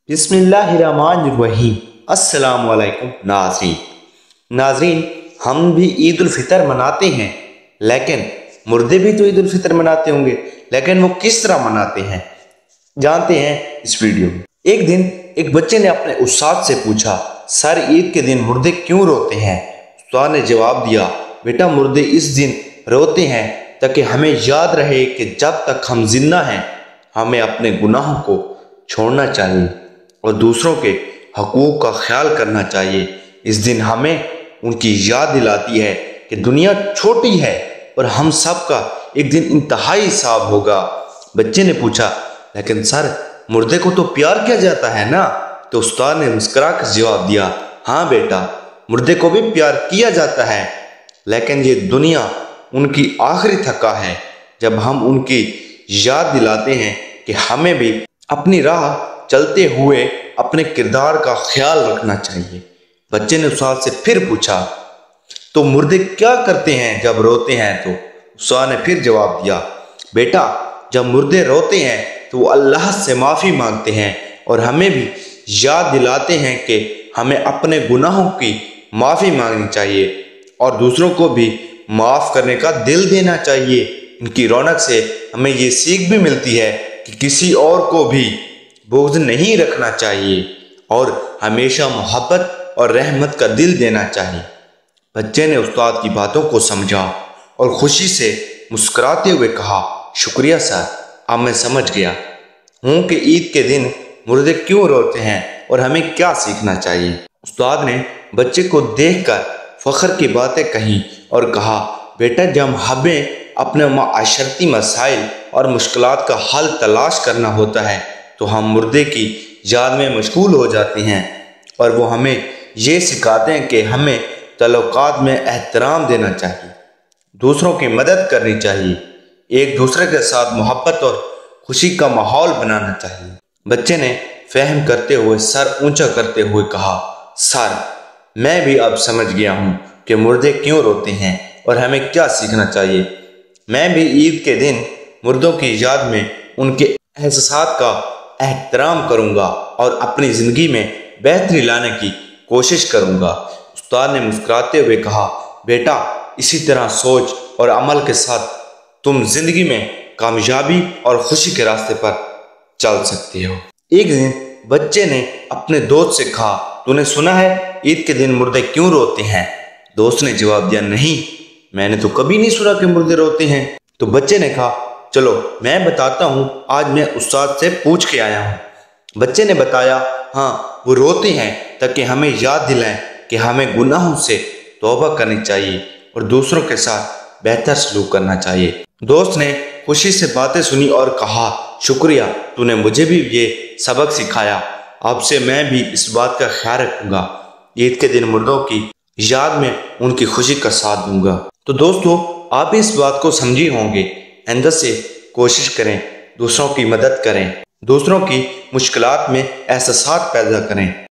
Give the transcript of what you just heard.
बिस्मिल्लाहिर्रहमानिर्रहीम। अस्सलाम वालेकुम नाज़रीन, हम भी ईद उल फितर मनाते हैं, लेकिन मुर्दे भी तो ईद उल फितर मनाते होंगे, लेकिन वो किस तरह मनाते हैं जानते हैं इस वीडियो में। एक दिन एक बच्चे ने अपने उस्ताद से पूछा, सर ईद के दिन मुर्दे क्यों रोते हैं? उस्ताद ने जवाब दिया, बेटा मुर्दे इस दिन रोते हैं ताकि हमें याद रहे कि जब तक हम जिंदा हैं हमें अपने गुनाहों को छोड़ना चाहिए और दूसरों के हकूक़ का ख्याल करना चाहिए। इस दिन हमें उनकी याद दिलाती है कि दुनिया छोटी है और हम सब का एक दिन इंतहाई हिसाब होगा। बच्चे ने पूछा, लेकिन सर मुर्दे को तो प्यार किया जाता है ना? तो उस्ताद ने मुस्कुरा कर जवाब दिया, हाँ बेटा, मुर्दे को भी प्यार किया जाता है, लेकिन ये दुनिया उनकी आखिरी थका है। जब हम उनकी याद दिलाते हैं कि हमें भी अपनी राह चलते हुए अपने किरदार का ख्याल रखना चाहिए। बच्चे ने उस्ताद से फिर पूछा, तो मुर्दे क्या करते हैं जब रोते हैं? तो उस्ताद ने फिर जवाब दिया, बेटा जब मुर्दे रोते हैं तो वो अल्लाह से माफ़ी मांगते हैं और हमें भी याद दिलाते हैं कि हमें अपने गुनाहों की माफ़ी मांगनी चाहिए और दूसरों को भी माफ़ करने का दिल देना चाहिए। इनकी रौनक से हमें ये सीख भी मिलती है कि किसी और को भी बुग़्ज़ नहीं रखना चाहिए और हमेशा मोहब्बत और रहमत का दिल देना चाहिए। बच्चे ने उस्ताद की बातों को समझा और खुशी से मुस्कुराते हुए कहा, शुक्रिया सर, अब मैं समझ गया हूँ कि ईद के दिन मुर्दे क्यों रोते हैं और हमें क्या सीखना चाहिए। उस्ताद ने बच्चे को देखकर फ़ख्र की बातें कहीं और कहा, बेटा जब हमें अपने माशरती मसाइल और मुश्किलात का हल तलाश करना होता है तो हम मुर्दे की याद में मशगूल हो जाते हैं और वो हमें ये सिखाते हैं कि हमें तल्लुकात में एहतराम देना चाहिए, दूसरों की मदद करनी चाहिए, एक दूसरे के साथ मोहब्बत और खुशी का माहौल बनाना चाहिए। बच्चे ने फहम करते हुए सर ऊंचा करते हुए कहा, सर मैं भी अब समझ गया हूँ कि मुर्दे क्यों रोते हैं और हमें क्या सीखना चाहिए। मैं भी ईद के दिन मुर्दों की याद में उनके एहसास का एहतराम करूँगा और अपनी ज़िंदगी में बेहतरी लाने की कोशिश करूँगा। उस्ताद ने मुस्कुराते हुए कहा, बेटा इसी तरह सोच और अमल के साथ तुम ज़िंदगी में कामयाबी और खुशी के रास्ते पर चल सकते हो। एक दिन बच्चे ने अपने दोस्त से कहा, तूने सुना है ईद के दिन मुर्दे क्यों रोते हैं? दोस्त ने जवाब दिया, नहीं, मैंने तो कभी नहीं सुना कि मुर्दे रोते हैं। तो बच्चे ने कहा, चलो मैं बताता हूँ, आज मैं उस्ताद से पूछ के आया हूँ। बच्चे ने बताया, हाँ वो रोते हैं ताकि हमें याद दिलाएं कि हमें गुनाहों से तौबा करनी चाहिए और दूसरों के साथ बेहतर सलूक करना चाहिए। दोस्त ने खुशी से बातें सुनी और कहा, शुक्रिया, तूने मुझे भी ये सबक सिखाया, अब से मैं भी इस बात का ख्याल रखूँगा, ईद के दिन मुर्दों की याद में उनकी खुशी का साथ दूंगा। तो दोस्तों आप भी इस बात को समझे होंगे, अंदर से कोशिश करें, दूसरों की मदद करें, दूसरों की मुश्किलात में एहसास पैदा करें।